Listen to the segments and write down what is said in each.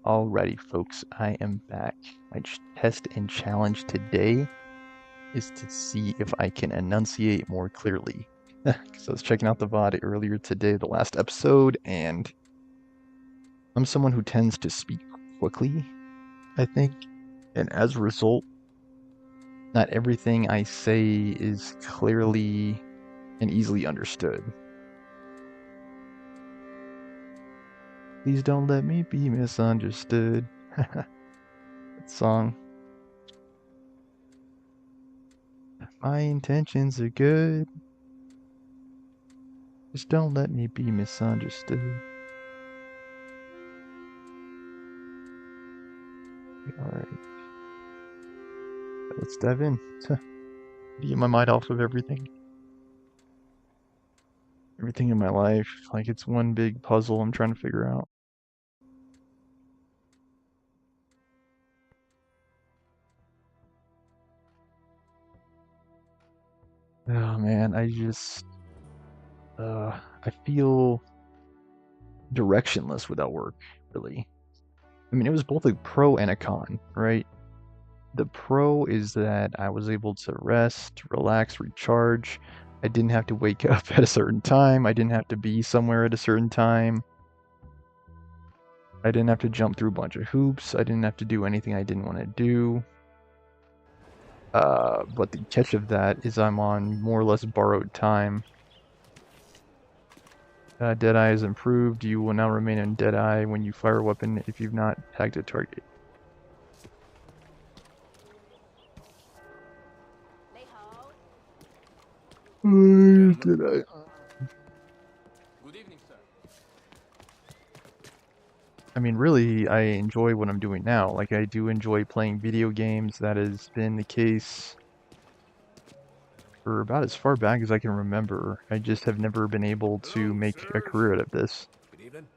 Alrighty, folks, I am back. My test and challenge today is to see if I can enunciate more clearly. Because I was checking out the VOD earlier today, the last episode, and I'm someone who tends to speak quickly, I think, and as a result, not everything I say is clearly and easily understood. Please don't let me be misunderstood. That song. My intentions are good. Just don't let me be misunderstood. Alright. Let's dive in. Get my mind off of everything. Everything in my life. Like it's one big puzzle I'm trying to figure out. Oh man, I feel directionless without work, really. I mean, it was both a pro and a con, right? The pro is that I was able to rest, relax, recharge. I didn't have to wake up at a certain time. I didn't have to be somewhere at a certain time. I didn't have to jump through a bunch of hoops. I didn't have to do anything I didn't want to do. But the catch of that is I'm on more or less borrowed time. Deadeye is improved. You will now remain in Deadeye when you fire a weapon if you've not tagged a target. Deadeye. Good evening, sir. I mean, really, I enjoy what I'm doing now. Like, I do enjoy playing video games. That has been the case for about as far back as I can remember. I just have never been able to Hello, make a sirs. career out of this. Good evening.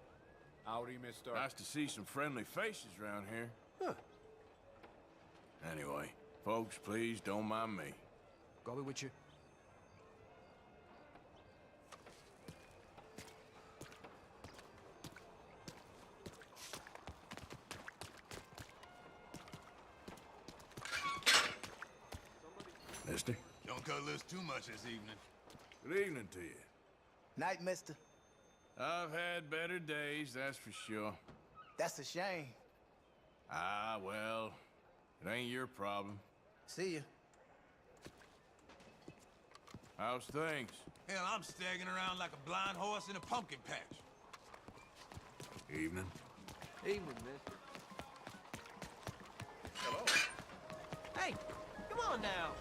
Howdy, mister. Nice to see some friendly faces around here. Huh. Anyway, folks, please don't mind me. Go with you. Mister? Don't cut loose too much this evening. Good evening to you. Night, mister. I've had better days, that's for sure. That's a shame. Ah, well, it ain't your problem. See ya. How's things? Hell, I'm staggering around like a blind horse in a pumpkin patch. Evening. Evening, mister. Hello. Hey, come on now.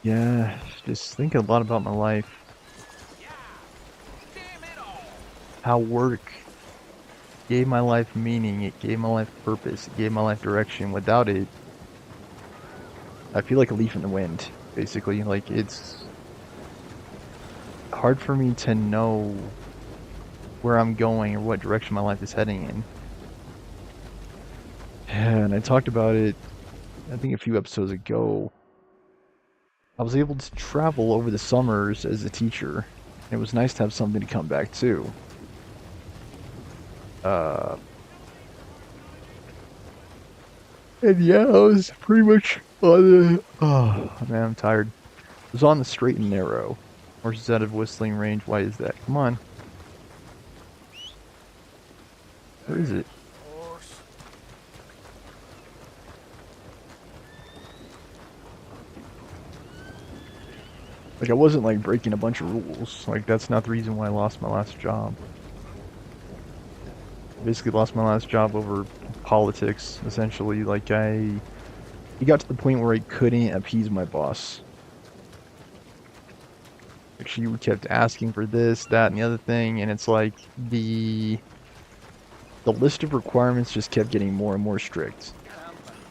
Yeah, just thinking a lot about my life. Yeah. Damn it all. How work gave my life meaning, it gave my life purpose, it gave my life direction. Without it, I feel like a leaf in the wind, basically. Like, it's hard for me to know where I'm going or what direction my life is heading in. And I talked about it, I think a few episodes ago. I was able to travel over the summers as a teacher. It was nice to have something to come back to. And yeah, I was pretty much on the... Oh, man, I'm tired. I was on the straight and narrow. Horses out of whistling range, why is that? Come on. Where is it? Horse. Like, I wasn't, like, breaking a bunch of rules. Like, that's not the reason why I lost my last job. I basically lost my last job over politics, essentially. Like, it got to the point where I couldn't appease my boss. Like, she kept asking for this, that, and the other thing, and it's like, the list of requirements just kept getting more and more strict.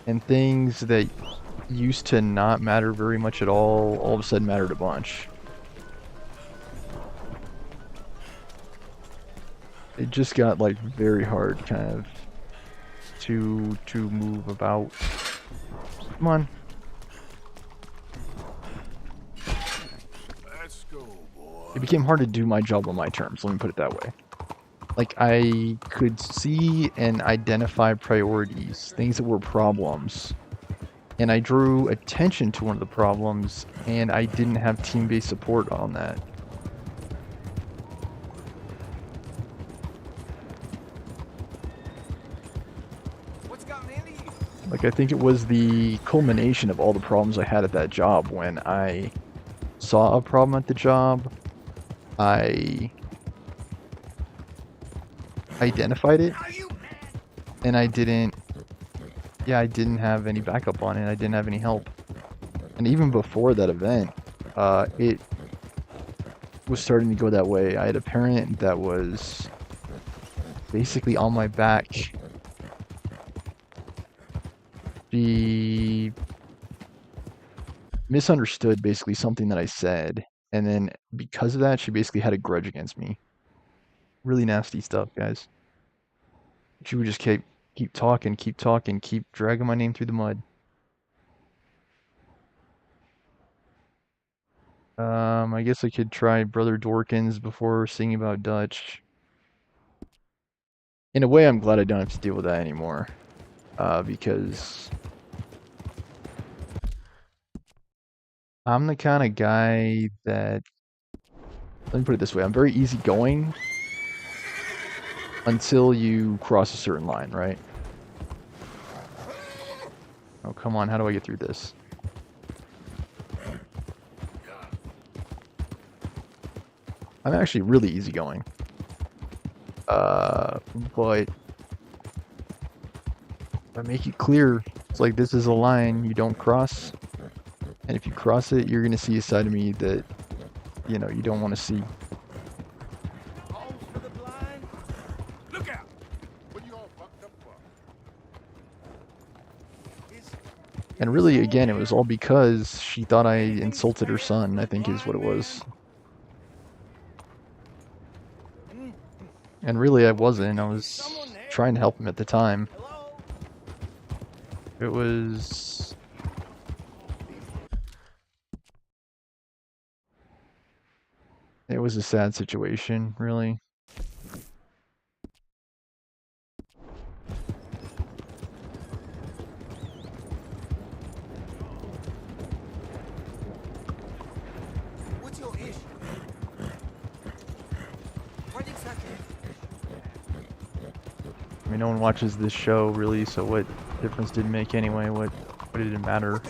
And things that used to not matter very much at all of a sudden mattered a bunch. It just got like very hard kind of to move about. Come on. That's it became hard to do my job on my terms, let me put it that way. Like, I could see and identify priorities, things that were problems, and I drew attention to one of the problems, and I didn't have team-based support on that. What's gotten into you? Like, I think it was the culmination of all the problems I had at that job. When I saw a problem at the job, I identified it, and I didn't have any backup on it. I didn't have any help. And even before that event, it was starting to go that way. I had a parent that was basically on my back. She misunderstood basically something that I said, and then because of that, she basically had a grudge against me. Really nasty stuff, guys. She would just keep talking, keep dragging my name through the mud. I guess I could try Brother Dorkins before singing about Dutch. In a way, I'm glad I don't have to deal with that anymore. Because I'm the kind of guy that, let me put it this way, I'm very easygoing until you cross a certain line, right? Oh, come on, how do I get through this? I'm actually really easygoing. But I make it clear, it's like this is a line you don't cross. And if you cross it, you're gonna see a side of me that, you know, you don't want to see. Homes for the blind? Look out! What you all fucked up for? And really, again, it was all because she thought I insulted her son, I think is what it was. And really, I wasn't. I was trying to help him at the time. Hello? It was... It was a sad situation, really. What's your issue? What exactly? I mean, no one watches this show, really, so what difference did it make anyway? What did it matter?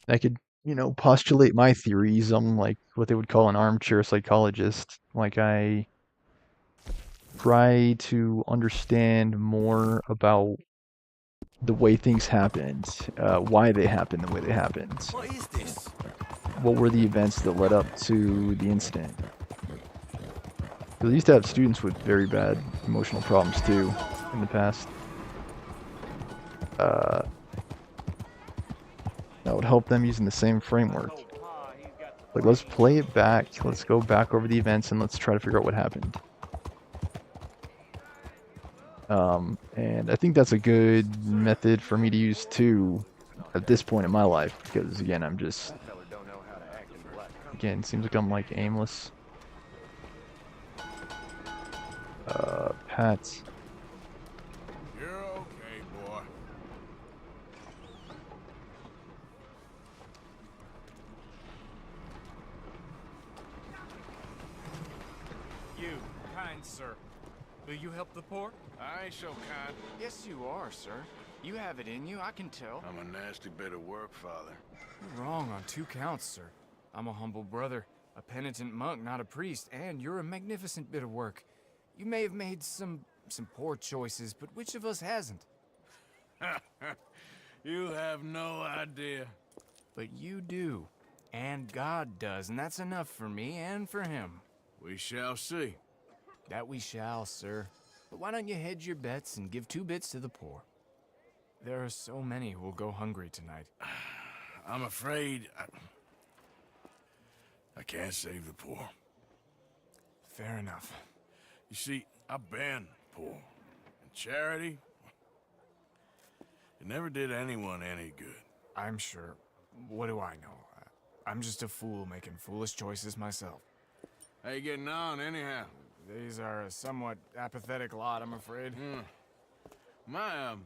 I could, you know, postulate my theories. I'm like what they would call an armchair psychologist. Like, I try to understand more about the way things happened, why they happened the way they happened. What is this? What were the events that led up to the incident? Because I used to have students with very bad emotional problems too in the past. That would help them using the same framework. Like, let's play it back, let's go back over the events, and let's try to figure out what happened. And I think that's a good method for me to use too at this point in my life, because again, I'm just, again, it seems like I'm like aimless. Pat. You're okay, boy. You, kind sir, will you help the poor? I ain't so kind. Yes, you are, sir. You have it in you, I can tell. I'm a nasty bit of work, Father. You're wrong on 2 counts, sir. I'm a humble brother, a penitent monk, not a priest, and you're a magnificent bit of work. You may have made some poor choices, but which of us hasn't? You have no idea. But you do, and God does, and that's enough for me and for him. We shall see. That we shall, sir. But why don't you hedge your bets and give 2 bits to the poor? There are so many who will go hungry tonight. I'm afraid I can't save the poor. Fair enough. You see, I've been poor. And charity, it never did anyone any good. I'm sure. What do I know? I'm just a fool making foolish choices myself. How you getting on, anyhow? These are a somewhat apathetic lot, I'm afraid. My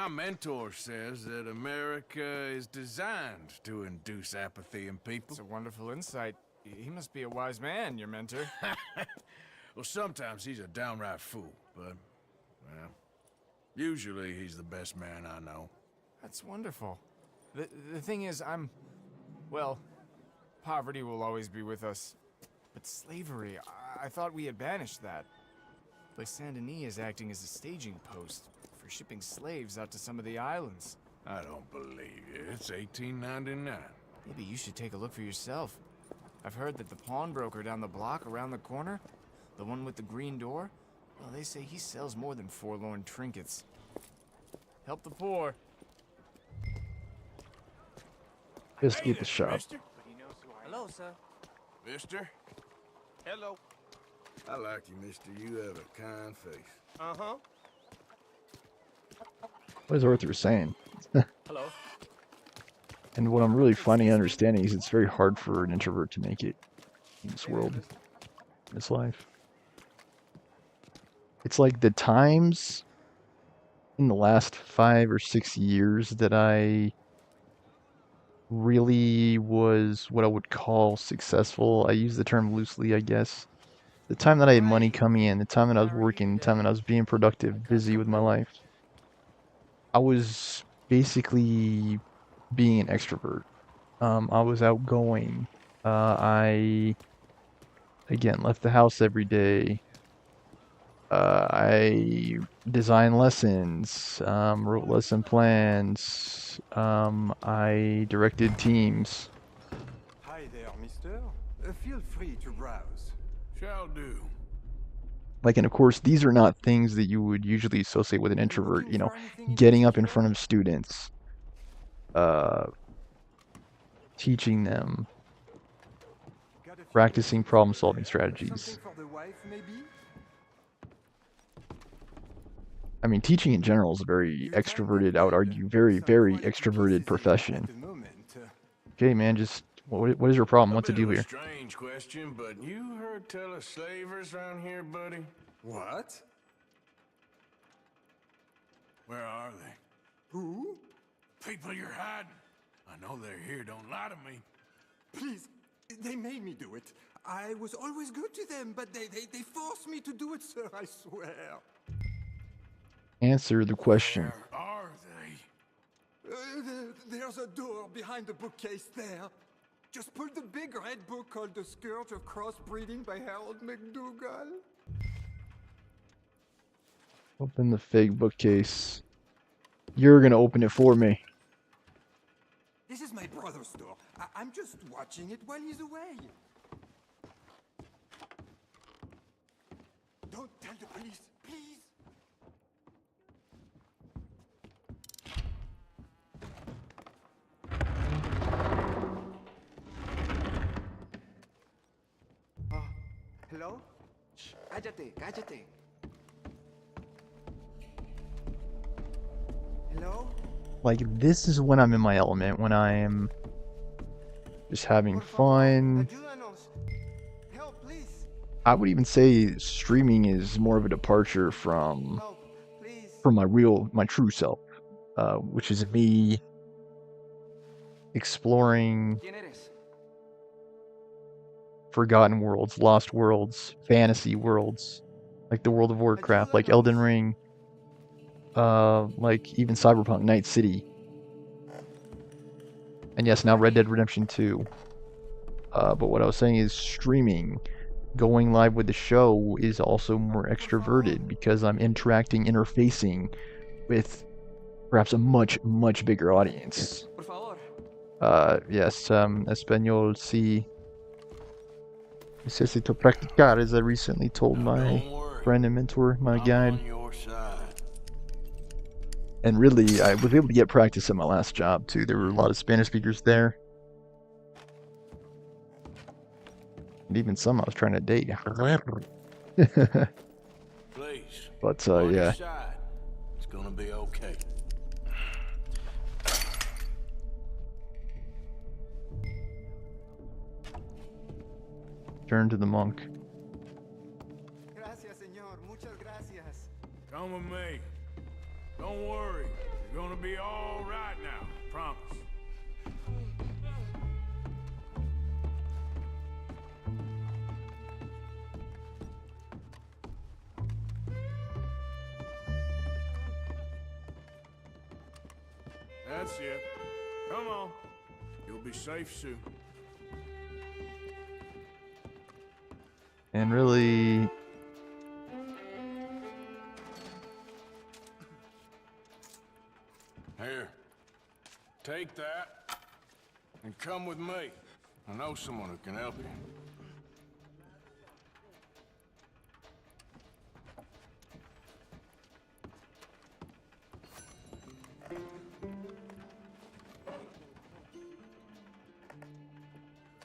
mentor says that America is designed to induce apathy in people. It's a wonderful insight. He must be a wise man, your mentor. Well, sometimes he's a downright fool, but, well, usually he's the best man I know. That's wonderful. The thing is, well, poverty will always be with us. But slavery, I thought we had banished that. Like Saint Denis is acting as a staging post for shipping slaves out to some of the islands. I don't believe you. It's 1899. Maybe you should take a look for yourself. I've heard that the pawnbroker down the block around the corner, the one with the green door, well, they say he sells more than forlorn trinkets. Help the poor. Just get the shop. Mister? Hello, sir. Mister? Hello. I like you, mister. You have a kind face. Uh-huh. What is Arthur saying? Hello. And what I'm really finding understanding is it's very hard for an introvert to make it in this world, in this life. It's like the times in the last 5 or 6 years that I really was what I would call successful. I use the term loosely, I guess. The time that I had money coming in, the time that I was working, the time that I was being productive, busy with my life, I was basically being an extrovert. I was outgoing. I, again, left the house every day. I designed lessons, wrote lesson plans. I directed teams. Hi there, mister. Feel free to browse. Shall do. Like, and of course, these are not things that you would usually associate with an introvert. You know, getting up in front of students, teaching them, practicing problem-solving strategies. Something for the wife, maybe? I mean, teaching in general is a very extroverted, I would argue, very, very extroverted profession. Okay, man, just what is your problem? What to do here? Strange question, but you heard tell of slavers around here, buddy? What? Where are they? Who? People you're hiding. I know they're here. Don't lie to me. Please, they made me do it. I was always good to them, but they forced me to do it, sir, I swear. Answer the question. Where are they? There's a door behind the bookcase there. Just pull the big red book called The Scourge of Crossbreeding by Harold McDougall. Open the fake bookcase. You're gonna open it for me. This is my brother's store. I'm just watching it while he's away. Don't tell the police, please. Hello? Shh, cállate, cállate. Hello? Like, this is when I'm in my element, when I am just having fun. Ayúdanos. Help, please. I would even say streaming is more of a departure from Help, please. my true self, which is me exploring ¿Quién eres? forgotten worlds, lost worlds, fantasy worlds, like the World of Warcraft, like Elden Ring, like even Cyberpunk Night City, and yes, now Red Dead Redemption 2. But what I was saying is streaming, going live with the show is also more extroverted because I'm interfacing with perhaps a much, much bigger audience. Por favor. Yes, Espanol sí. Necesito practicar, as I recently told my Don't worry. friend and mentor, my I'm guide. on your side. And really, I was able to get practice at my last job, too. There were a lot of Spanish speakers there. And even some I was trying to date. Please. But, On your yeah. side. It's gonna be okay. Turn to the monk. Gracias, señor. Muchas gracias. Come with me. Don't worry. You're gonna be all right now. Promise. That's it. Come on. You'll be safe soon. And really, Here. Take that. And come with me. I know someone who can help you.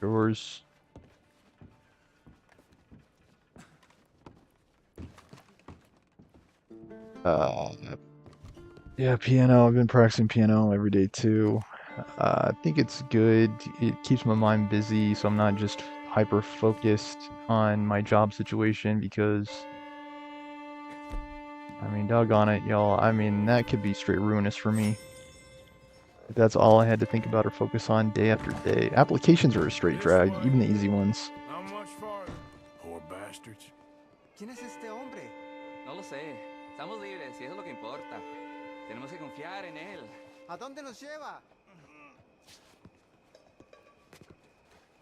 yours. Yeah, piano. I've been practicing piano every day too. I think it's good. It keeps my mind busy, so I'm not just hyper focused on my job situation because, I mean, doggone it, y'all. I mean, that could be straight ruinous for me. If that's all I had to think about or focus on day after day. Applications are a straight drag, even the easy ones. Not much farther. Poor bastards. ¿Quién es este hombre? No lo sé. Estamos libres y eso es lo que importa. Tenemos que confiar en él. ¿A dónde nos lleva?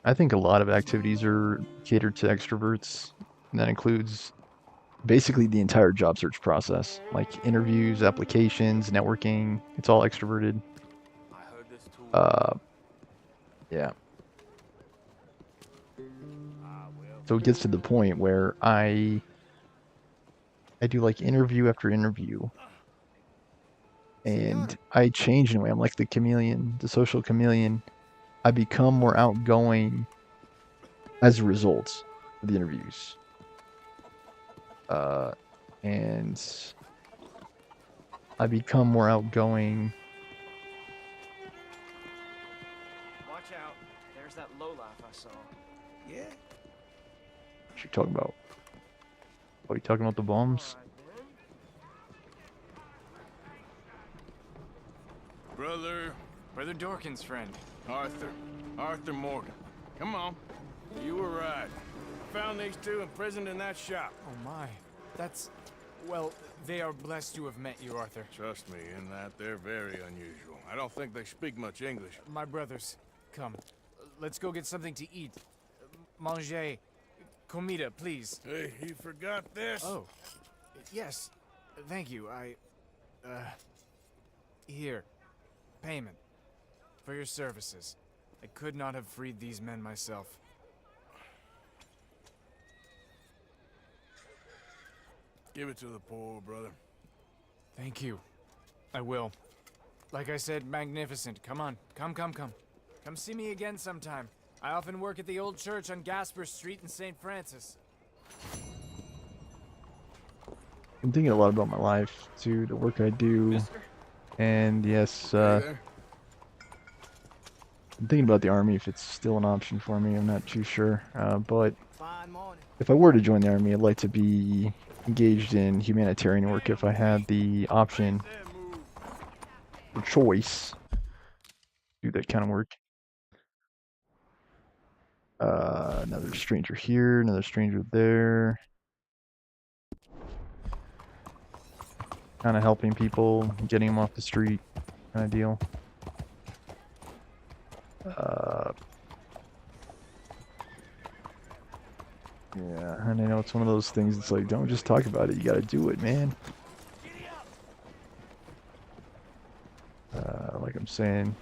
I think a lot of activities are catered to extroverts, and that includes basically the entire job search process, like interviews, applications, networking. It's all extroverted. I heard this too. Yeah. So it gets to the point where I do like interview after interview, and I change in a way. I'm like the chameleon, the social chameleon. I become more outgoing as a result of the interviews. And I become more outgoing. Watch out. There's that lowlife I saw. Yeah. What you talking about? Are you talking about the bombs? Brother Dorkin's friend. Arthur Morgan. Come on. You were right. I found these two imprisoned in that shop. Oh my. That's... Well, they are blessed to have met you, Arthur. Trust me, in that they're very unusual. I don't think they speak much English. My brothers, come. Let's go get something to eat. Manger. Comida, please. Hey, you forgot this? Oh. Yes. Thank you. Here. Payment. For your services. I could not have freed these men myself. Give it to the poor, brother. Thank you. I will. Like I said, magnificent. Come on. Come. Come see me again sometime. I often work at the old church on Gasper Street in St. Francis. I'm thinking a lot about my life, too, the work I do. And yes, Hey there. I'm thinking about the army if it's still an option for me. I'm not too sure. But Fine morning. if I were to join the army, I'd like to be engaged in humanitarian work if I had the option or choice to do that kind of work. Another stranger here, another stranger there. Kind of helping people, getting them off the street, kind of deal. Yeah, and I know it's one of those things. It's like, don't just talk about it. You gotta do it, man. Like I'm saying,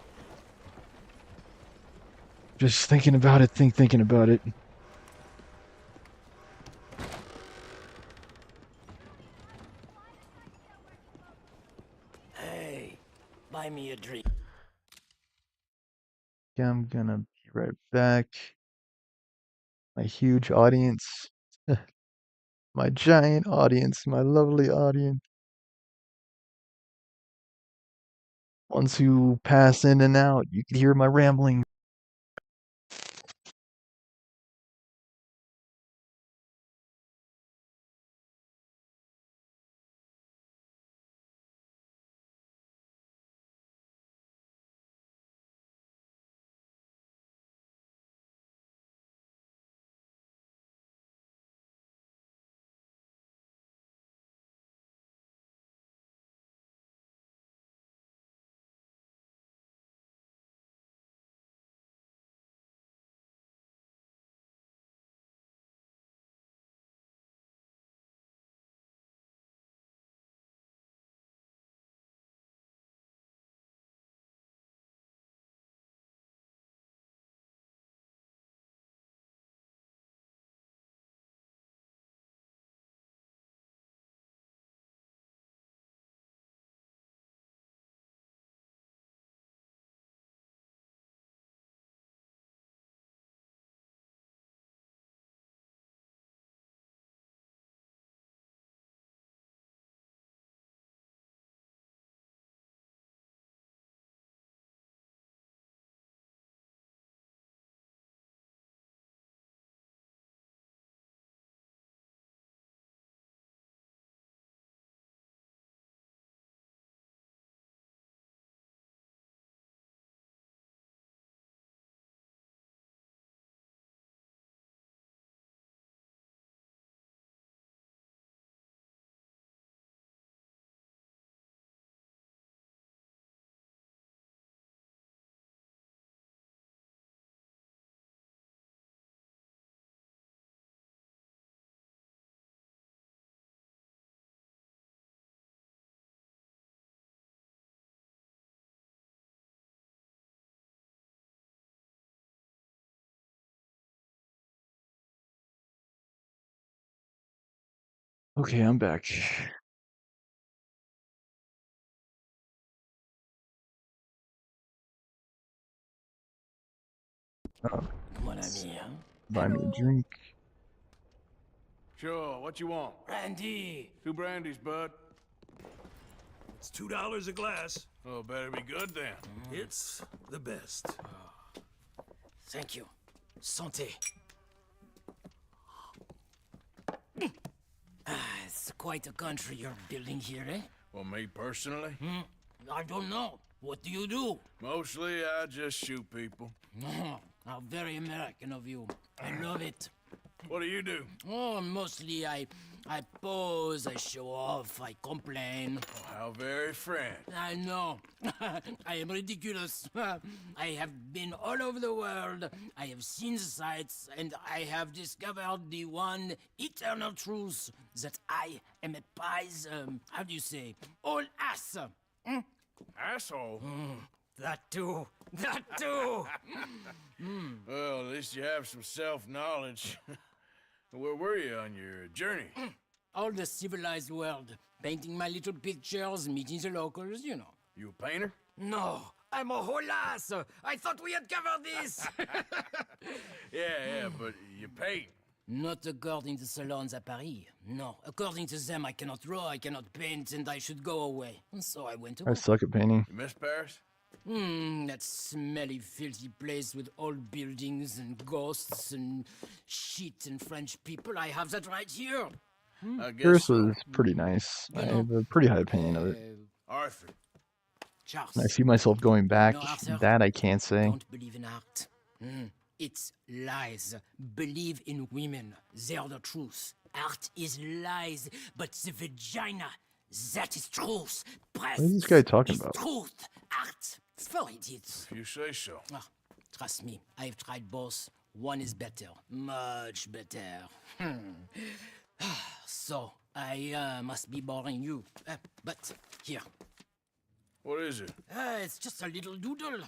just thinking about it. Thinking about it. Hey, buy me a drink. Yeah, I'm gonna be right back. My huge audience, my giant audience, my lovely audience. Ones who pass in and out, you can hear my rambling. Okay, I'm back. Mon ami, huh? Buy me a drink. Sure, what you want? Randy! 2 brandies, bud. It's $2 a glass. Oh, better be good then. It's the best. Thank you. Santé. It's quite a country you're building here, eh? Well, me personally? I don't know. What do you do? Mostly, I just shoot people. How very American of you. I love it. What do you do? Oh, mostly I pose, I show off, I complain. Oh, how very French. I know. I am ridiculous. I have been all over the world. I have seen the sights, and I have discovered the one eternal truth that I am a pies, how do you say, all ass. Asshole. That too. That too. Well, at least you have some self-knowledge. Where were you on your journey? All the civilized world. Painting my little pictures, meeting the locals, you know. You a painter? No, I'm a whole ass. I thought we had covered this. Yeah, but you paint. Not according to salons at Paris. No, according to them, I cannot draw, I cannot paint, and I should go away. And so I went I away. suck at painting. You miss Paris? That smelly, filthy place with old buildings and ghosts and shit and French people. I have that right here. I guess Paris so. was pretty nice. I have a pretty high opinion of it. Arthur. Charles. I see myself going back. No, Arthur. That I can't say. Don't believe in art. It's lies. Believe in women. They're the truth. Art is lies, but the vagina, that is truth. What is this guy talking is about? truth. Art. For idiots. If you say so. Ah, trust me, I've tried both. One is better. Much better. So, I must be boring you. But, here. What is it? It's just a little doodle.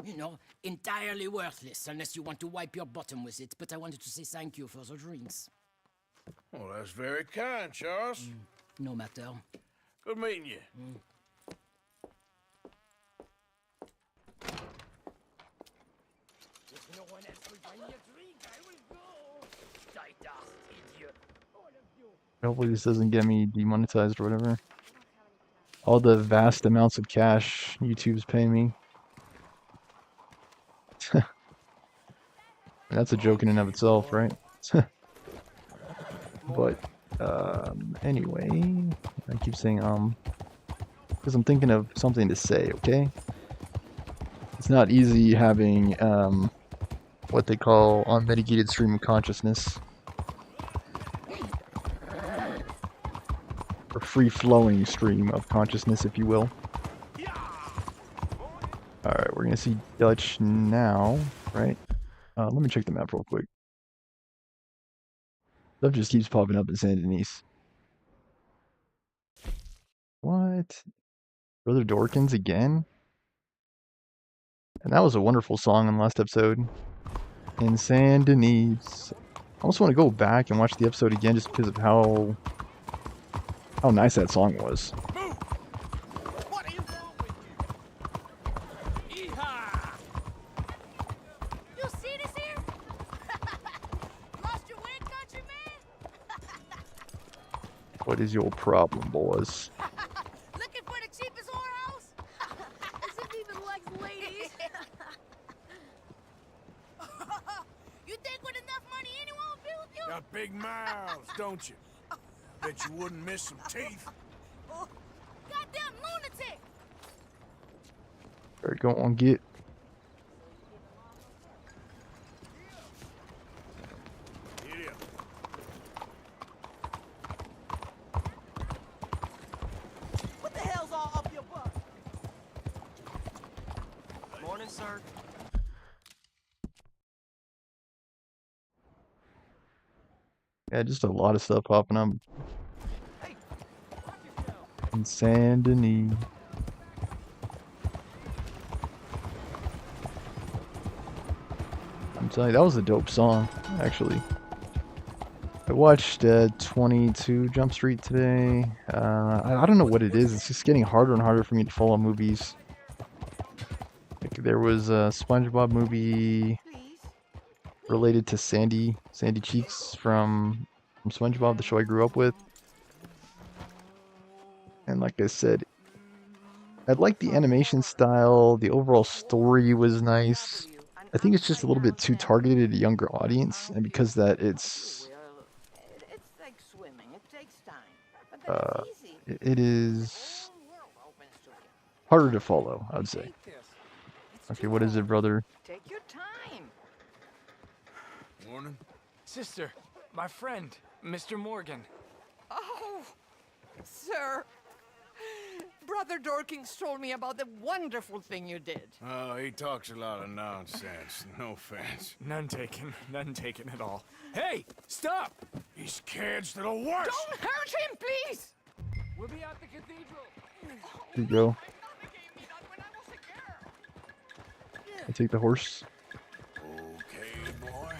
You know, entirely worthless unless you want to wipe your bottom with it. But I wanted to say thank you for the drinks. Well, that's very kind, Charles. No matter. Good meeting you. If no one else will buy me a drink, I will go. Tight-ass idiot. All of you. Hopefully this doesn't get me demonetized or whatever. All the vast amounts of cash YouTube's paying me. That's a joke in and of itself, right? But, anyway, I keep saying, because I'm thinking of something to say, okay? It's not easy having, what they call unmitigated stream of consciousness. Or free-flowing stream of consciousness, if you will. Alright, we're gonna see Dutch now, right? Let me check the map real quick. Stuff just keeps popping up in Saint Denis. What? Brother Dorkins again? And that was a wonderful song in the last episode. In Saint Denis. I almost want to go back and watch the episode again just because of how nice that song was. What are you wrong with you? Yeehaw! You see this here? Lost your wind, countryman? What is your problem, boys? Looking for the cheapest whorehouse? As if he even likes ladies. You think with enough money anyone will be with you? Got big mouths, don't you? Bet you wouldn't miss some teeth. Goddamn lunatic! Alright, go on, get. Idiot. What the hell's all up your butt? Morning, sir. Yeah, just a lot of stuff popping up. In Saint Denis. I'm telling you, that was a dope song, actually. I watched 22 Jump Street today. I don't know what it is. It's just getting harder and harder for me to follow movies. Like there was a SpongeBob movie related to Sandy Cheeks from SpongeBob, the show I grew up with. And like I said, I like the animation style. The overall story was nice. I think it's just a little bit too targeted at a younger audience, and because that It's like swimming. It takes time. But then it's easy. it is harder to follow, I would say. Okay, what is it, brother? Take your time. Morning. Sister, my friend, Mr. Morgan. Oh, sir. Brother Dorkins told me about the wonderful thing you did. Oh, he talks a lot of nonsense. No offense. None taken at all. Hey, stop! These kids to the worst! Don't hurt him, please! We'll be at the cathedral. Here you go. I take the horse. Okay, boy.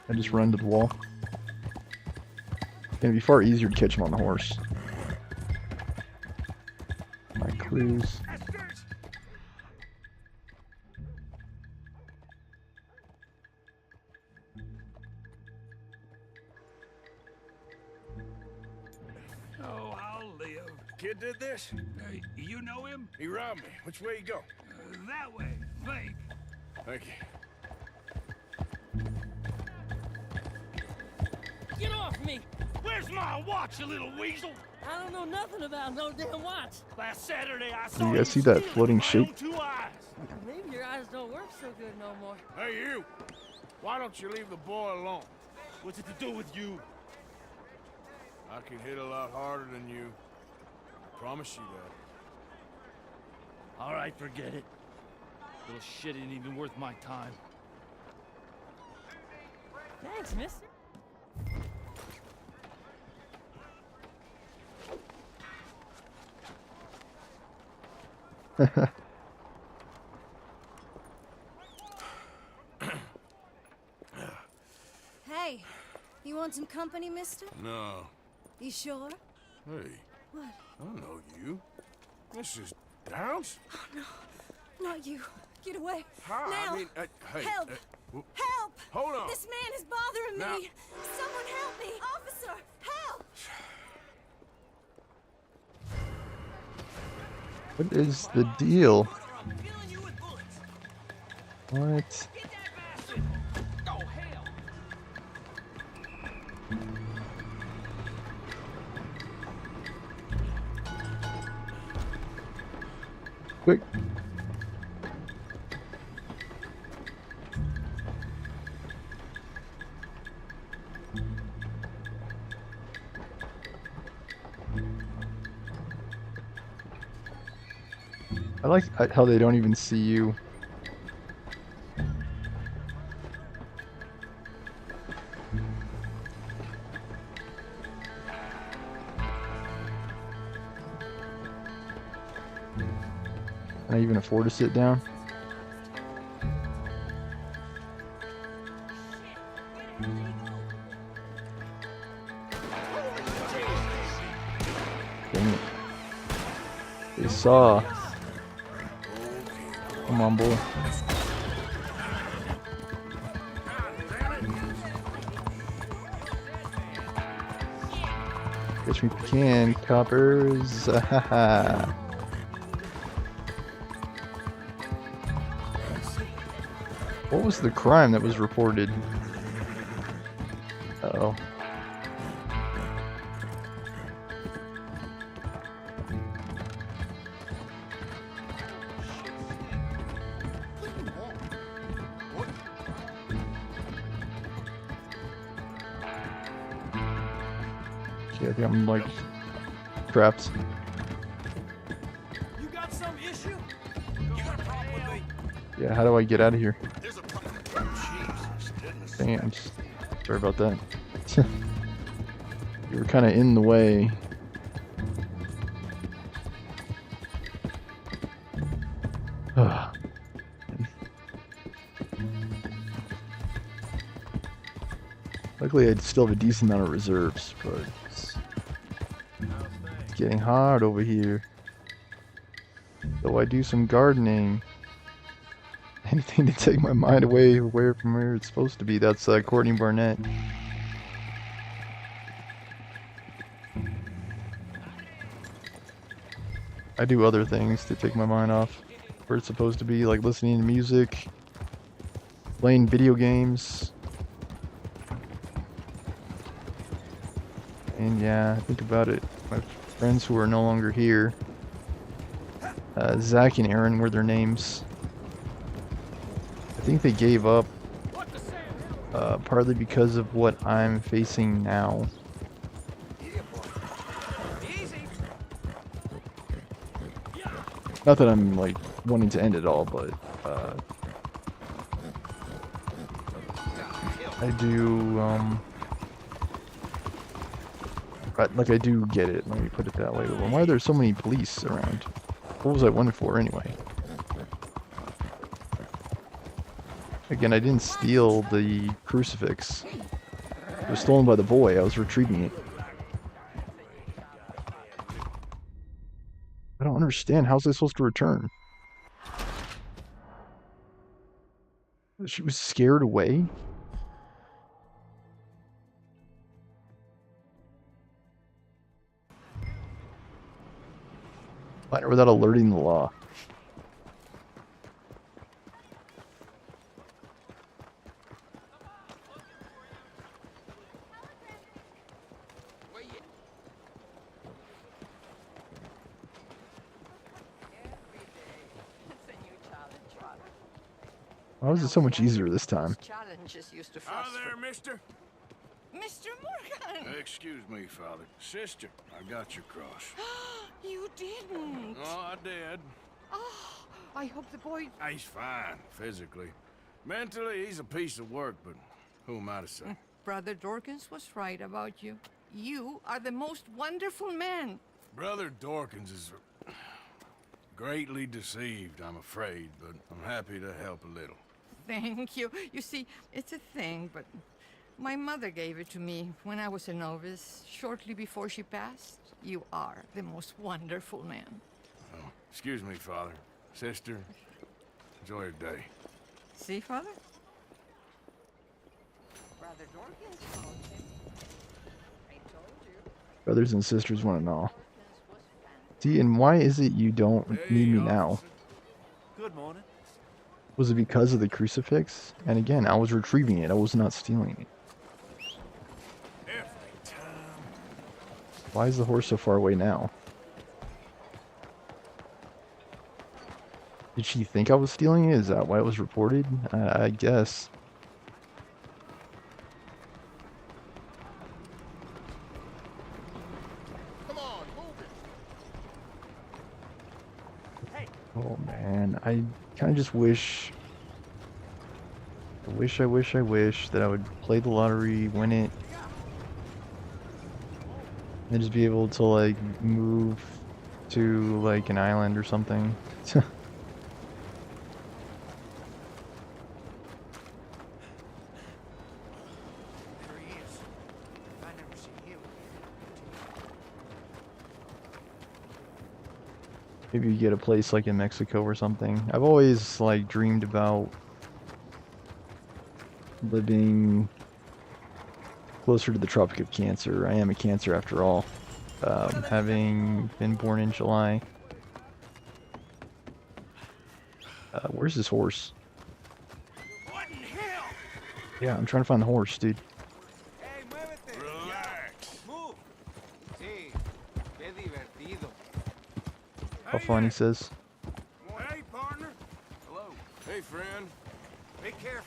I just run to the wall. It's gonna be far easier to catch him on the horse. My clues. Oh, I'll live. Kid did this? You know him? He robbed me. Which way you go? That way. Think. Thank you. Get off me! Where's my watch, you little weasel? I don't know nothing about no damn watch. Last Saturday I Do saw you guys see that floating shape? 2 eyes. Maybe your eyes don't work so good no more. Hey, you! Why don't you leave the boy alone? What's it to do with you? I can hit a lot harder than you. I promise you that. All right, forget it. Little shit ain't even worth my time. Thanks, mister. Hey, you want some company, mister? No. You sure? Hey, What? I don't know you. This is Downs? Not you. Get away. How? Now. I mean, hey. Help! w- Help! Hold on. This man is bothering Now- me. Someone help me. Officer, help! What is the deal? What? Quick. I like how they don't even see you. Can I even afford to sit down? Dang it. They saw. Come on, boy. Catch me if you can, coppers. What was the crime that was reported? Uh-oh. Okay, I think I'm like trapped. You got some issue? You got a problem with me? Yeah, how do I get out of here? There's a problem. Jesus, goodness. Dang it, I'm just sorry about that. You were kind of in the way. Luckily, I still have a decent amount of reserves, but it's getting hard over here. So I do some gardening. Anything to take my mind away from where it's supposed to be. That's Courtney Barnett. I do other things to take my mind off where it's supposed to be, like listening to music, playing video games. And yeah, think about it. My friends who are no longer here, Zach and Aaron were their names. I think they gave up partly because of what I'm facing now. Not that I'm like wanting to end it all, but I do like I do get it. Let me put it that way. But why are there so many police around? What was I wanted for anyway? Again, I didn't steal the crucifix. It was stolen by the boy. I was retrieving it. I don't understand. How's I supposed to return? She was scared away? Find her without alerting the law. Why was it so much easier this time? Challenges used to Hi frustrate. there, mister. Mr. Morgan! Excuse me, Father. Sister, I got your cross. You didn't. Oh, I did. Oh, I hope the boy... He's fine, physically. Mentally, he's a piece of work, but who am I to say? Brother Dorkins was right about you. You are the most wonderful man. Brother Dorkins is greatly deceived, I'm afraid, but I'm happy to help a little. Thank you. You see, it's a thing, but my mother gave it to me when I was a novice, shortly before she passed. You are the most wonderful man. Oh, excuse me, Father. Sister, enjoy your day. See, Father? Brother Dorkins told him. I told you. Brothers and sisters want to know. See, and why is it you don't need me now? Good morning. Was it because of the crucifix? And again, I was retrieving it. I was not stealing it. Why is the horse so far away now? Did she think I was stealing it? Is that why it was reported? I guess. Oh man, I kind of just wish I wish that I would play the lottery, win it, and just be able to like move to like an island or something. Maybe you get a place like in Mexico or something. I've always like dreamed about living closer to the Tropic of Cancer. I am a Cancer after all, having been born in July. Where's this horse? Yeah, I'm trying to find the horse, dude. Relax. How fun, he says. Hey, partner. Hello. Hey, friend. Be careful.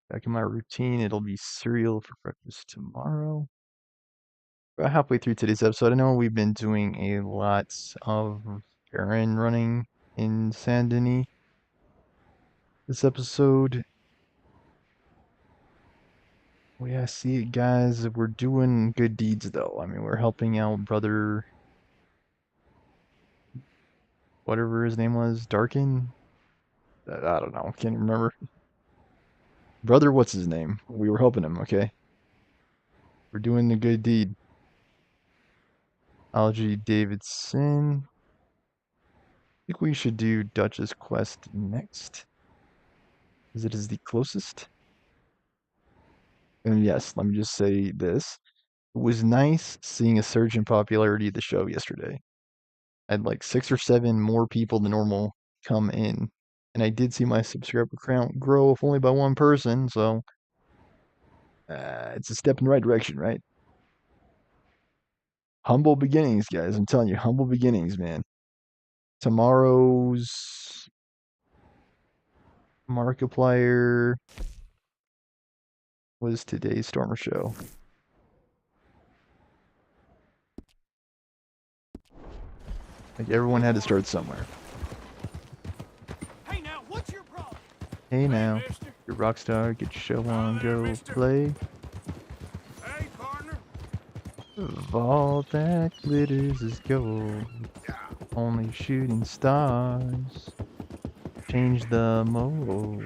Back in my routine, it'll be cereal for breakfast tomorrow. About halfway through today's episode, I know we've been doing a lot of errand running in Saint Denis. This episode, well, yeah, see it, guys. We're doing good deeds, though. I mean, we're helping out Brother whatever his name was, Darkin. I don't know, can't remember. Brother, what's his name? We were helping him, okay? We're doing the good deed. Algie Davidson. I think we should do Duchess Quest next, as it is the closest. And yes, let me just say this. It was nice seeing a surge in popularity of the show yesterday. I had like 6 or 7 more people than normal come in. And I did see my subscriber count grow, if only by 1 person, so it's a step in the right direction, right? Humble beginnings, guys. I'm telling you, humble beginnings, man. Tomorrow's Markiplier was today's Stormer show. Like, everyone had to start somewhere. Hey now, what's your problem? Hey now, you're a rock star, get your show on, go play. Hey, partner. Of all that glitters is gold, only shooting stars change the mold.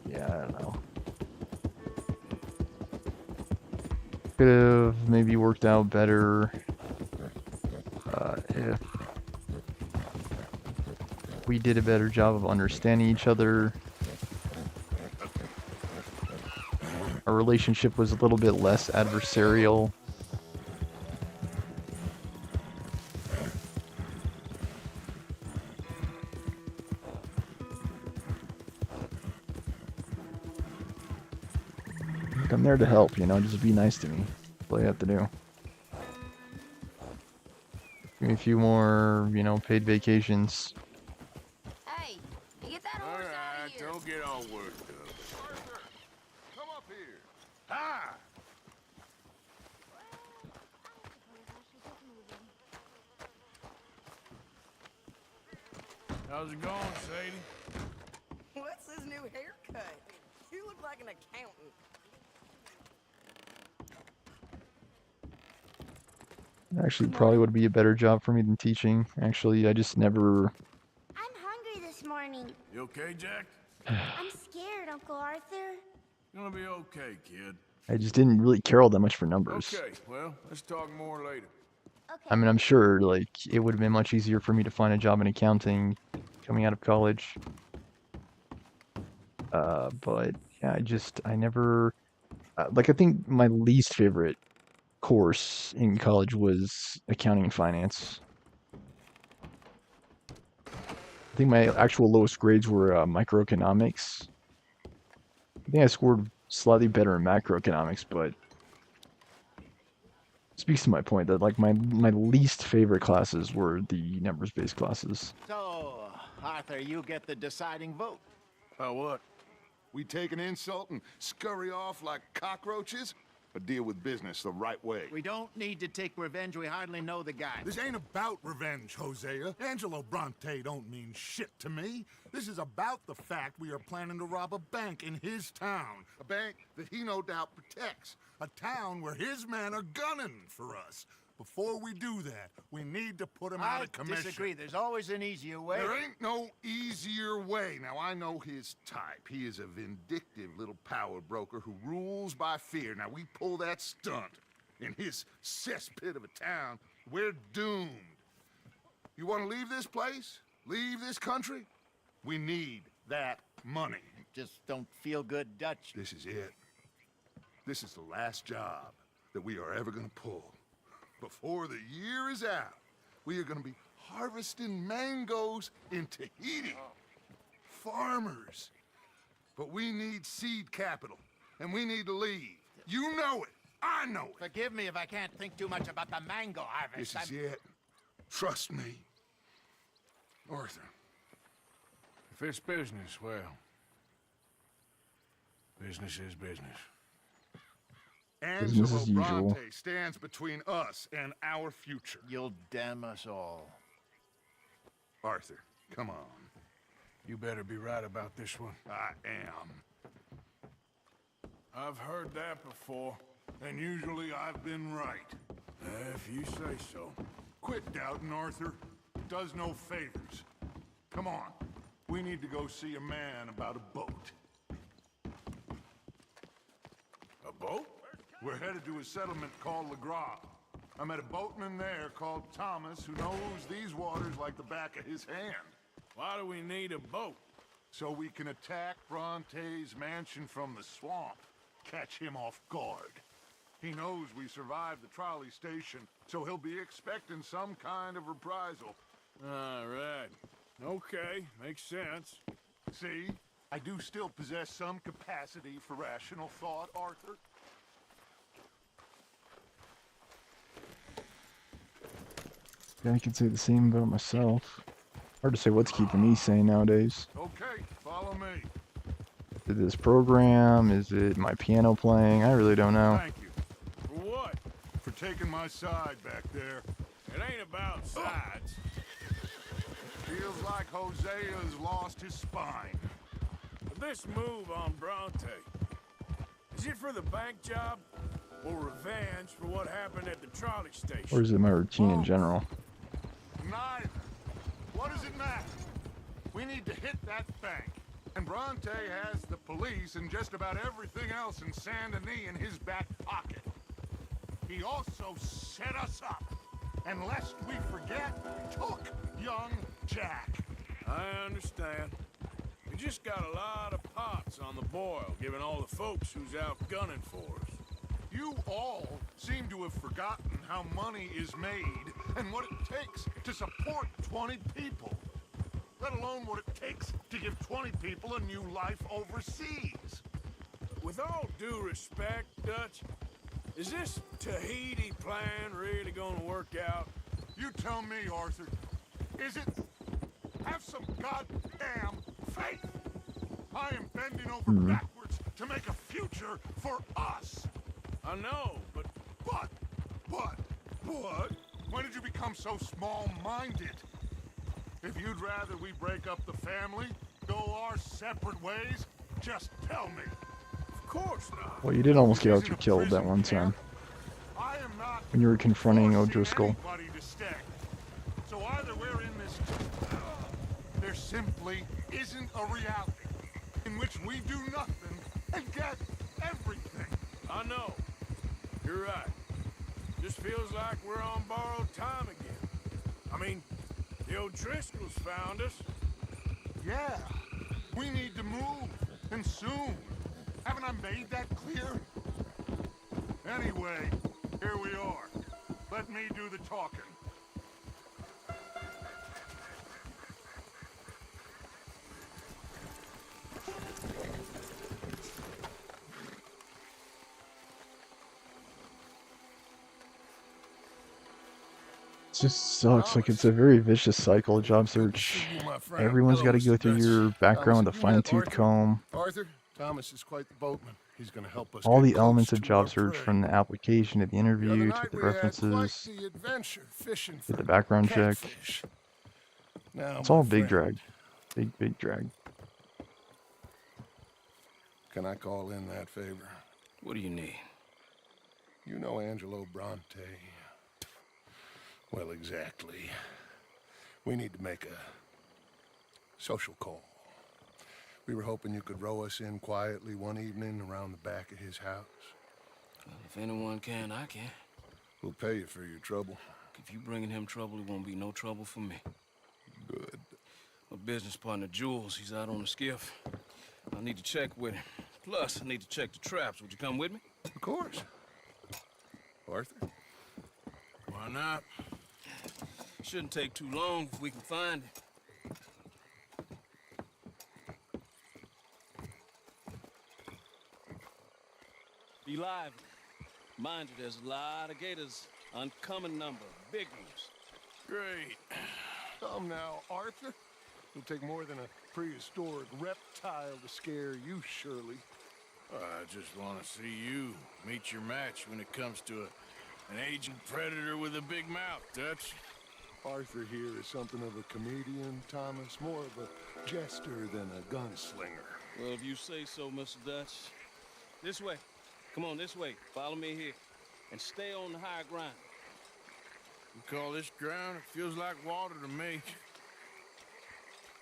Yeah, I don't know. Could have maybe worked out better if we did a better job of understanding each other. Our relationship was a little bit less adversarial. I'm there to help, you know, just be nice to me. That's all you have to do. Give me a few more, you know, paid vacations. Hey, get that horse out of here. Don't get all worked up. Arthur, come up here. Hi. How's it going, Sadie? What's this new haircut? You look like an accountant. Actually, probably would be a better job for me than teaching. Actually, I just never... I'm hungry this morning. You okay, Jack? I'm scared, Uncle Arthur. Gonna be okay, kid. I just didn't really care all that much for numbers. Okay, well, let's talk more later. I mean, I'm sure, like, it would have been much easier for me to find a job in accounting coming out of college. But, yeah, I never... like, I think my least favorite course in college was accounting and finance. I think my actual lowest grades were microeconomics. I think I scored slightly better in macroeconomics, but speaks to my point that like my least favorite classes were the numbers-based classes. So, Arthur, you get the deciding vote. What? We take an insult and scurry off like cockroaches? Or deal with business the right way? We don't need to take revenge. We hardly know the guy. This ain't about revenge, Hosea. Angelo Bronte don't mean shit to me. This is about the fact we are planning to rob a bank in his town. A bank that he no doubt protects. A town where his men are gunning for us. Before we do that, we need to put him out of commission. I disagree. There's always an easier way. There ain't no easier way. Now, I know his type. He is a vindictive little power broker who rules by fear. Now, we pull that stunt in his cesspit of a town, we're doomed. You want to leave this place? Leave this country? We need that money. Just don't feel good, Dutch. This is it. This is the last job that we are ever going to pull. Before the year is out, we are going to be harvesting mangoes in Tahiti. Farmers. But we need seed capital, and we need to leave. You know it. I know it. Forgive me if I can't think too much about the mango harvest. This is it. Trust me. Arthur. If it's business, well, business is business. Angelo Bronte stands between us and our future. You'll damn us all. Arthur, come on. You better be right about this one. I am. I've heard that before. And usually I've been right. If you say so. Quit doubting, Arthur. It does no favors. Come on. We need to go see a man about a boat. A boat? We're headed to a settlement called Le Gras. I met a boatman there called Thomas who knows these waters like the back of his hand. Why do we need a boat? So we can attack Bronte's mansion from the swamp. Catch him off guard. He knows we survived the trolley station, so he'll be expecting some kind of reprisal. All right. Okay, makes sense. See? I do still possess some capacity for rational thought, Arthur. Yeah, I can say the same about myself. Hard to say what's keeping me sane nowadays. Okay, follow me. Is it this program? Is it my piano playing? I really don't know. Thank you. For what? For taking my side back there. It ain't about sides. Feels like Hosea's lost his spine. But this move on Bronte, is it for the bank job or revenge for what happened at the trolley station? Or is it my routine in general? Neither. What does it matter? We need to hit that bank. And Bronte has the police and just about everything else in Saint Denis in his back pocket. He also set us up. And lest we forget, took young Jack. I understand. We just got a lot of pots on the boil, given all the folks who's out gunning for us. You all seem to have forgotten how money is made and what it takes to support 20 people. Let alone what it takes to give 20 people a new life overseas. With all due respect, Dutch, is this Tahiti plan really gonna work out? You tell me, Arthur. Is it? Have some goddamn faith. I am bending over backwards to make a future for us. I know, but... When did you become so small-minded? If you'd rather we break up the family, go our separate ways, just tell me. Of course not. Well, you did almost get Arthur killed that one time. I am not When you were confronting O'Driscoll. anybody to stay. So either we're in this... There simply isn't a reality in which we do nothing and get everything. I know. You're right. Just feels like we're on borrowed time again. I mean, the O'Driscolls found us. Yeah, we need to move, and soon. Haven't I made that clear? Anyway, here we are. Let me do the talking. It just sucks. Like, it's a very vicious cycle, job search. Everyone's got to go through your background with a fine-tooth comb. Arthur, Thomas is quite the boatman. He's going to help us. All get the elements close of to job our search, prey. from the application to the The other interview to night the we had quite references the adventure fishing to for the background check. catfish. Now, It's all my big friend, drag. Big drag. Can I call in that favor? What do you need? You know Angelo Bronte. Well, exactly. We need to make a social call. We were hoping you could row us in quietly one evening around the back of his house. Well, if anyone can, I can. We'll pay you for your trouble. If you bringing him trouble, it won't be no trouble for me. Good. My business partner, Jules, he's out on the skiff. I need to check with him. Plus, I need to check the traps. Would you come with me? Of course. Arthur? Why not? Shouldn't take too long if we can find it. Be lively. Mind you, there's a lot of gators. Uncommon number. Big ones. Great. Come now, Arthur. It'll take more than a prehistoric reptile to scare you, surely. I just want to see you meet your match when it comes to an aging predator with a big mouth, Dutch. Arthur here is something of a comedian, Thomas. More of a jester than a gunslinger. Well, if you say so, Mr. Dutch. This way. Come on, this way. Follow me here. And stay on the higher ground. You call this ground? It feels like water to me.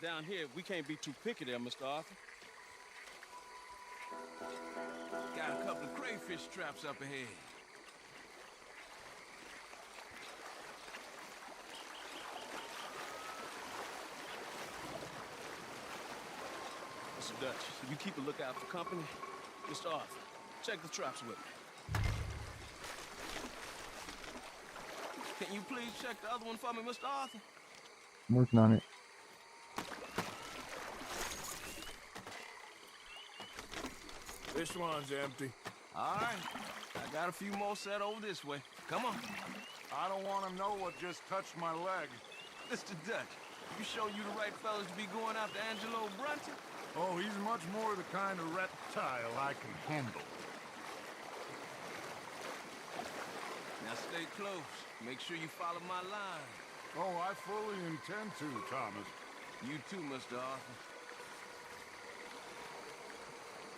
Down here, we can't be too picky there, Mr. Arthur. Got a couple of crayfish traps up ahead. Mr. Dutch, you keep a lookout for company. Mr. Arthur, check the traps with me. Can you please check the other one for me, Mr. Arthur? I'm working on it. This one's empty. All right. I got a few more set over this way. Come on. I don't want to know what just touched my leg. Mr. Dutch, you sure you the right fellas to be going after Angelo Brunton? Oh, he's much more the kind of reptile I can handle. Now stay close. Make sure you follow my line. Oh, I fully intend to, Thomas. You too, Mr. Arthur.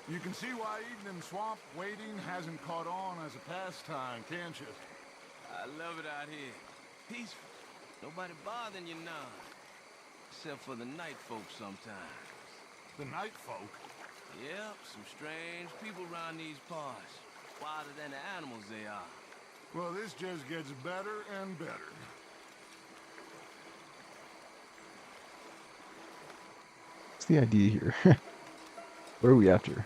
You can see why eating in swamp wading hasn't caught on as a pastime, can't you? I love it out here. Peaceful. Nobody bothering you now. Except for the night folk sometimes. The night folk? Yep, some strange people around these parts. Wilder than the animals they are. Well, this just gets better and better. What's the idea here? What are we after?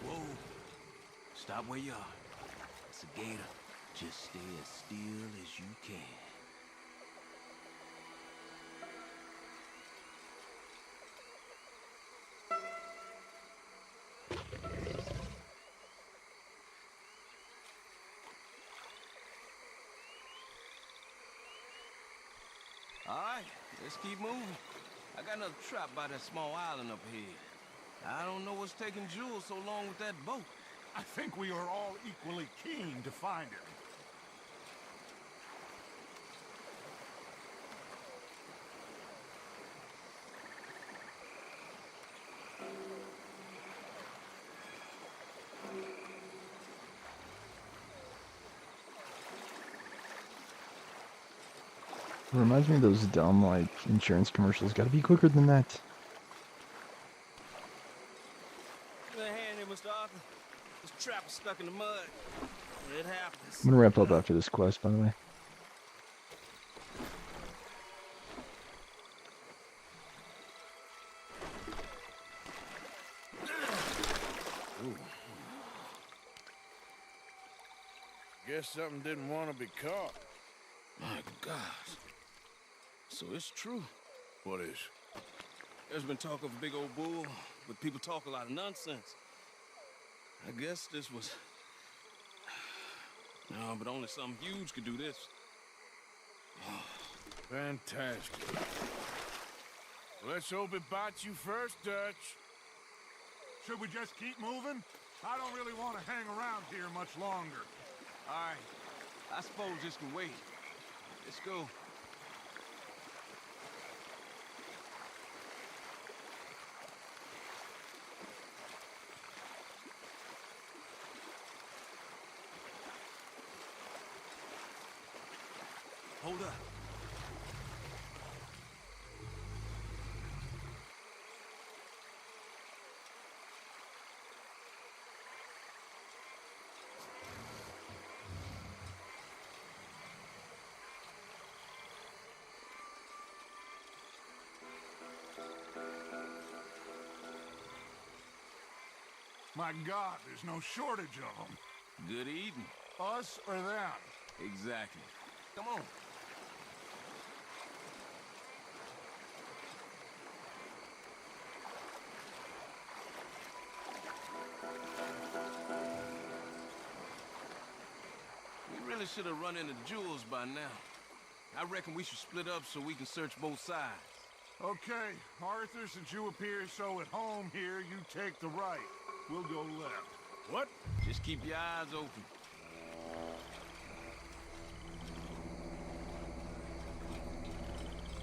Whoa. Stop where you are. It's a gator. Just stay as still as you can. All right, let's keep moving. I got another trap by that small island up here. I don't know what's taking Jules so long with that boat. I think we are all equally keen to find him. It reminds me of those dumb, like, insurance commercials. Gotta be quicker than that. Give me a hand here, Mr. Arthur. This trap is stuck in the mud. It happens. I'm gonna wrap up after this quest, by the way. Ooh. Guess something didn't want to be caught. My gosh. So it's true. What is? There's been talk of a big old bull, but people talk a lot of nonsense. I guess this was... No, but only something huge could do this. Fantastic. Let's hope it bites you first, Dutch. Should we just keep moving? I don't really want to hang around here much longer. All right. I suppose this can wait. Let's go. Hold up. My God, there's no shortage of them. Good eating. Us or them? Exactly. Come on. We really should have run into Jules by now. I reckon we should split up so we can search both sides. Okay, Arthur, since you appear so at home here, you take the right. We'll go left. What? Just keep your eyes open.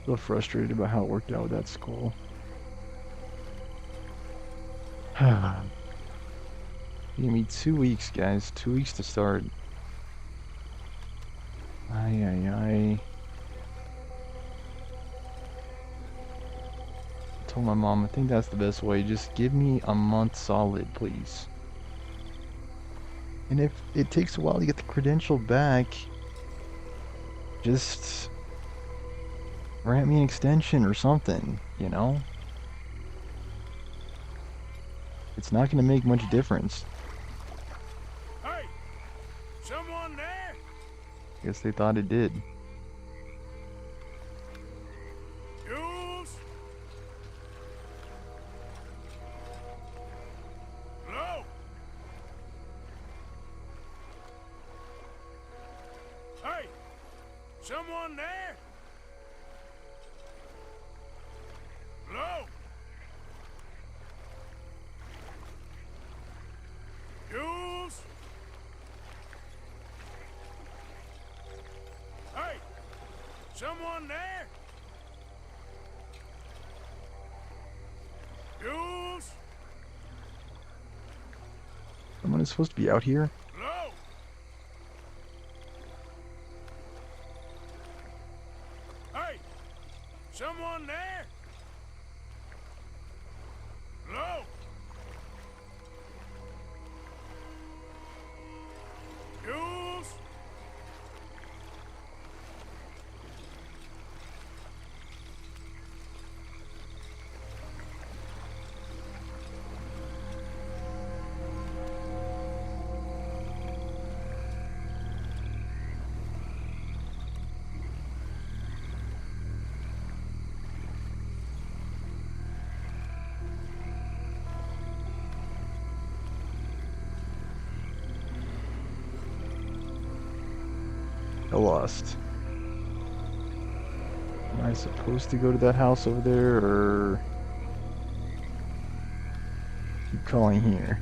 Still frustrated about how it worked out with that skull. Give me 2 weeks, guys. 2 weeks to start. I told my mom, I think that's the best way. Just give me a month solid, please. And if it takes a while to get the credential back, just grant me an extension or something, you know? It's not going to make much difference. Hey! Someone there? I guess they thought it did. Jules? Hello? Hey! Someone there? Hello? Jules? Hey! Someone there? Jules? Someone is supposed to be out here? Hello? Hey! Someone there? Hello? Jules? I lost. Am I supposed to go to that house over there, or keep calling here?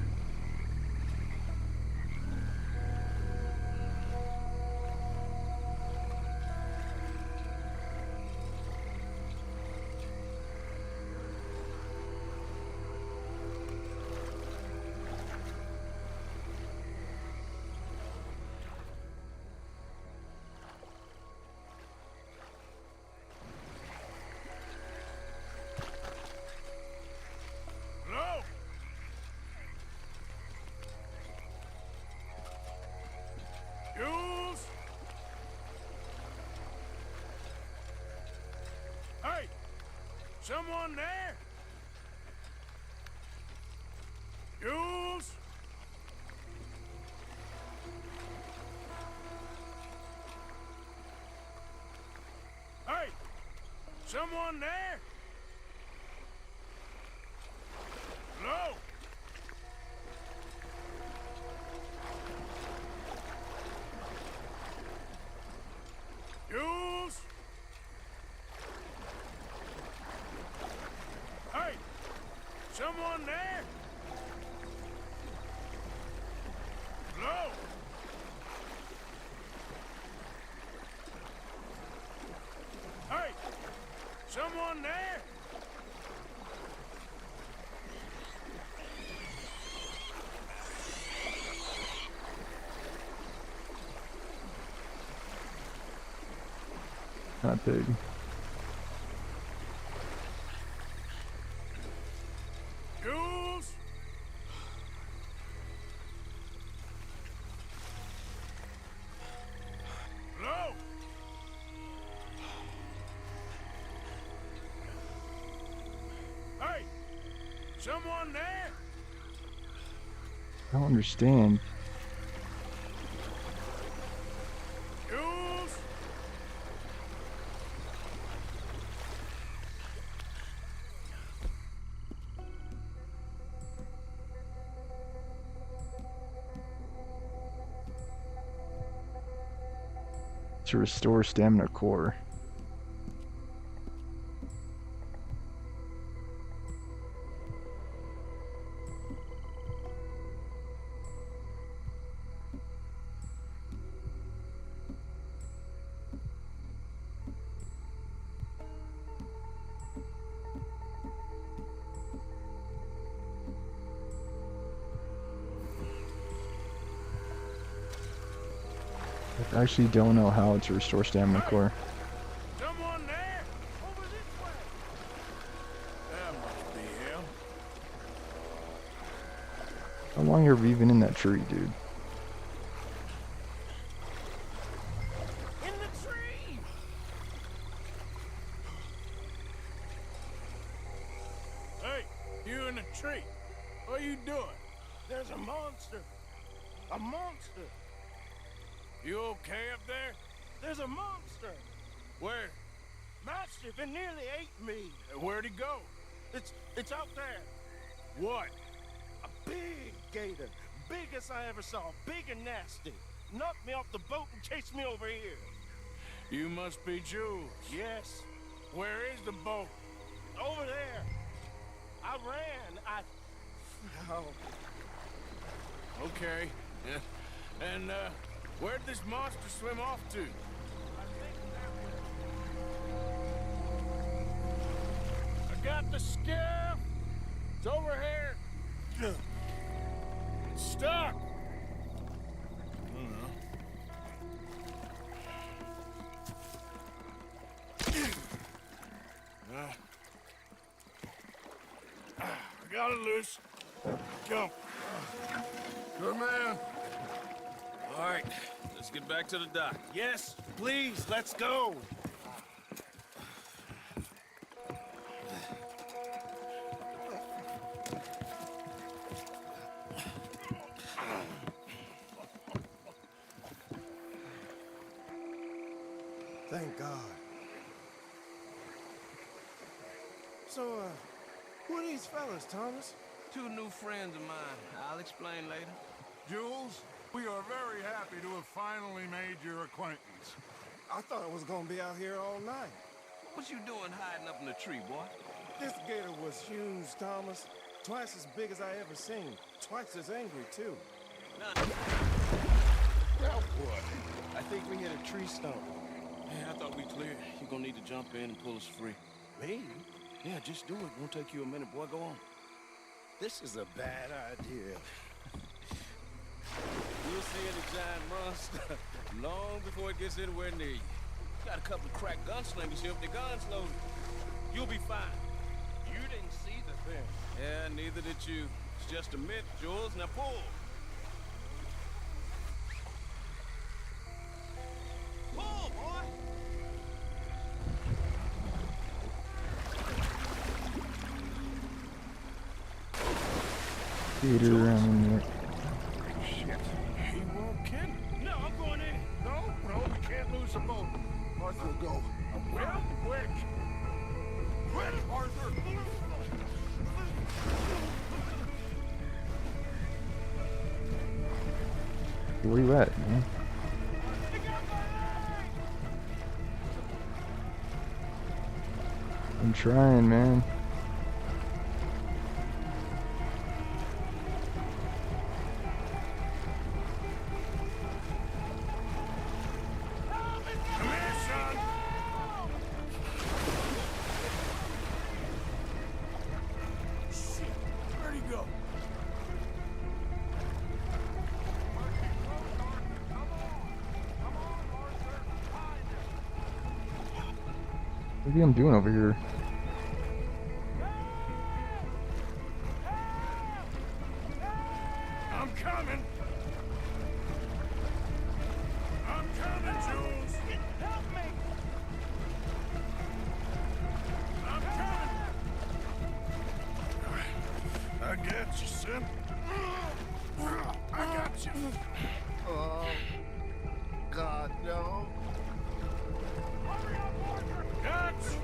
Hello? Jules? Hey! Someone there? Jules? Hey! Someone there? Hello? Jules? Hey! Someone there? Hello? Hey! Someone there? Not big. Jules? Hello? Hey! Someone there? I don't understand. Jules? To restore stamina core. I actually don't know how to restore stamina core. Someone there? Over this way. That must be him. How long are we even in that tree, dude? In the tree! Hey, you in the tree. What are you doing? There's a monster. A monster. You okay up there? There's a monster. Where? Massive, it nearly ate me. Where'd he go? It's out there. What? A big gator. Biggest I ever saw. Big and nasty. Knocked me off the boat and chased me over here. You must be Jules. Yes. Where is the boat? Over there. I ran. Oh. Okay. Yeah. And, where'd this monster swim off to? I got the skiff. It's over here. It's stuck. I got it loose. Jump. Good man. All right, let's get back to the dock. Yes, please, let's go. Thank God. So, who are these fellas, Thomas? Two new friends of mine. I'll explain later. Jules, we are very happy to have finally made your acquaintance. I thought I was gonna be out here all night. What you doing hiding up in the tree, boy? This gator was huge, Thomas. Twice as big as I ever seen. Twice as angry, too. Now what? I think we hit a tree stump. Yeah, I thought we cleared. You're gonna need to jump in and pull us free. Me? Yeah, just do it. Won't take you a minute, boy. Go on. This is a bad idea. You'll see any giant monster long before it gets anywhere near you. Got a couple of crack gunslingers here with their guns loaded. You'll be fine. You didn't see the thing. Yeah, neither did you. It's just a myth, Jules. Now pull. Pull, boy! Gator around there. Shit. He won't kill me. No, I'm going in. No, we can't lose the boat. Arthur, go. Well, quick. Quick, Arthur! Where you at, man? I'm trying, man. What are you doing over here? I'm coming. I'm coming, Jules. Help me. I'm coming. I got you, son. I got you. Oh, God, no. Guns!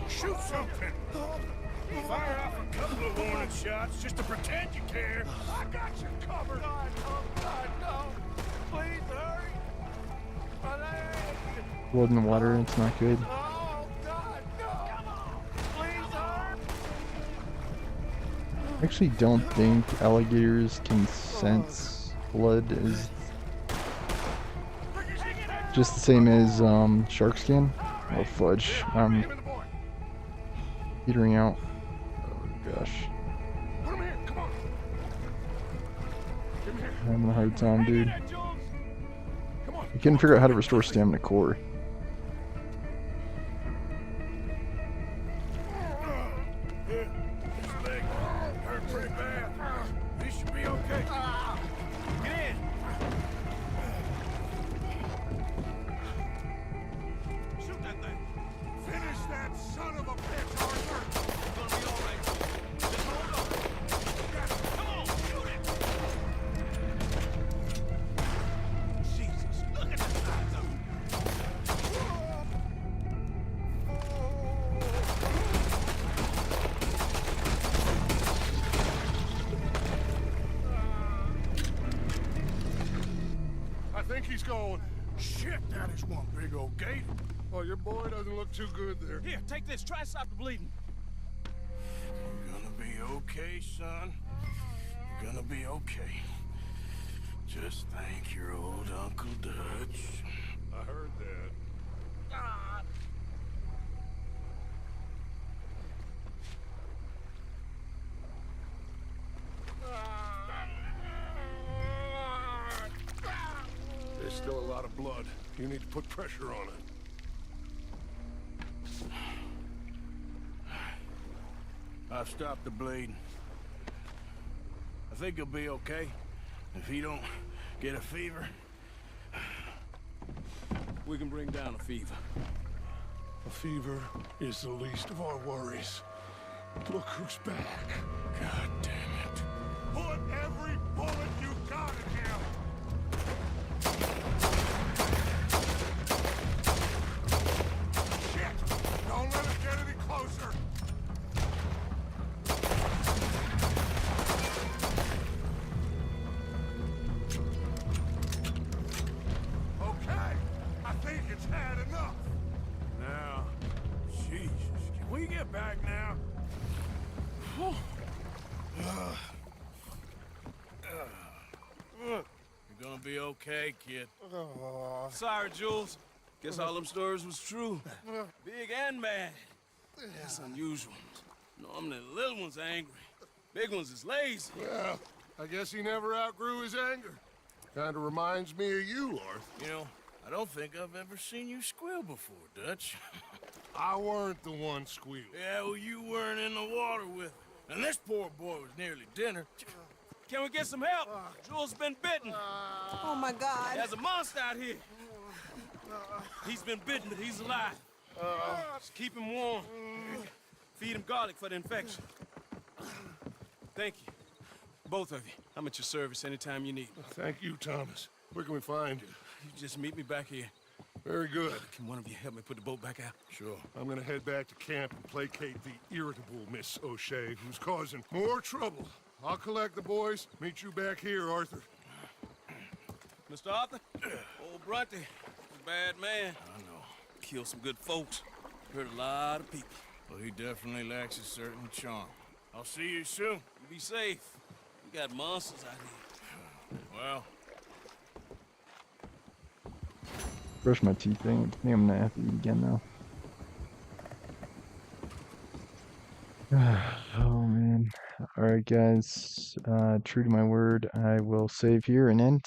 Shoot something! Fire off a couple of warning shots just to pretend you care. I got you covered. God, oh, God, no. Please hurry. My leg. Blood in the water, it's not good. Oh, God, no. Come on. Please hurry. I actually don't think alligators can sense blood as just the same as sharks can. Oh fudge, I'm petering out. Oh gosh. Put him here, come on. I'm having a hard time, dude. I couldn't figure out how to restore stamina core. His leg hurt pretty bad. He should be okay. Get in. Shoot that thing. Finish that son of a bitch, Arthur! It's gonna be all right. Just hold on. Come on, shoot it. Jesus, look at the size of him. I think he's going. Shit, that is one big old gate. Oh, your boy doesn't look too good there. Here, take this. Try to stop the bleeding. You're gonna be okay, son. You're gonna be okay. Just thank your old Uncle Dutch. I heard that. There's still a lot of blood. You need to put pressure on it. I've stopped the bleeding. I think he'll be okay. If he don't get a fever, we can bring down a fever. A fever is the least of our worries. Look who's back. God damn it. Put every bullet you got in him! Shit! Don't let him get any closer! Okay, I think it's had enough. Now, Jesus, can we get back now? Whew. You're gonna be okay, kid. Sorry, Jules. Guess all them stories was true. Big and mad. That's unusual. Normally the little ones are angry. Big ones is lazy. Well, I guess he never outgrew his anger. Kinda reminds me of you, Arthur. You know, I don't think I've ever seen you squeal before, Dutch. I weren't the one squealing. Yeah, well, you weren't in the water with him. And this poor boy was nearly dinner. Can we get some help? Jules been bitten. Oh my God. There's a monster out here. He's been bitten, but he's alive. Just keep him warm. Feed him garlic for the infection. Thank you. Both of you. I'm at your service anytime you need. Thank you, Thomas. Where can we find you? You just meet me back here. Very good. Can one of you help me put the boat back out? Sure. I'm gonna head back to camp and placate the irritable Miss O'Shea, who's causing more trouble. I'll collect the boys. Meet you back here, Arthur. Mr. Arthur? Old Brunty. A bad man. I know. Killed some good folks. Hurt a lot of people. Well, he definitely lacks a certain charm. I'll see you soon. You be safe. We got monsters out here. Well, Brush my teeth thing. I think I'm gonna have to eat again now. Oh man. Alright guys. True to my word, I will save here and end.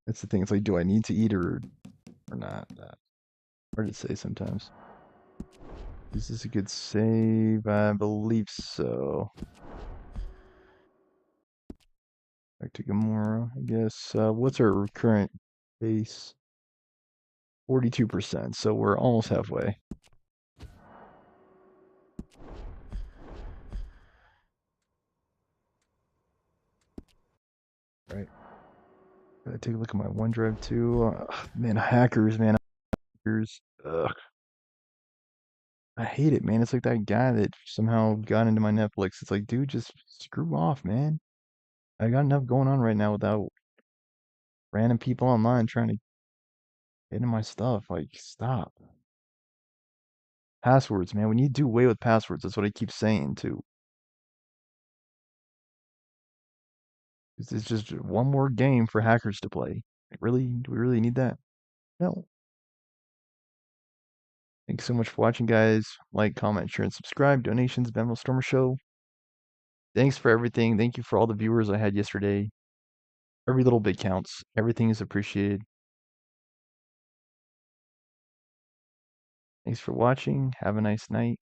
That's the thing, it's like, do I need to eat or not? Hard to say sometimes. Is this a good save? I believe so. Back to Gamora, I guess. What's our current base? 42%, so we're almost halfway. Right. Gotta take a look at my OneDrive too. Man, hackers, man. Hackers. Ugh. I hate it, man. It's like that guy that somehow got into my Netflix. It's like, dude, just screw off, man. I got enough going on right now without random people online trying to get into my stuff. Like, stop. Passwords, man. We need to do away with passwords. That's what I keep saying, too. It's just one more game for hackers to play. Like, really? Do we really need that? No. Thanks so much for watching, guys. Like, comment, share, and subscribe. Donations, Benville Stormer Show. Thanks for everything. Thank you for all the viewers I had yesterday. Every little bit counts. Everything is appreciated. Thanks for watching. Have a nice night.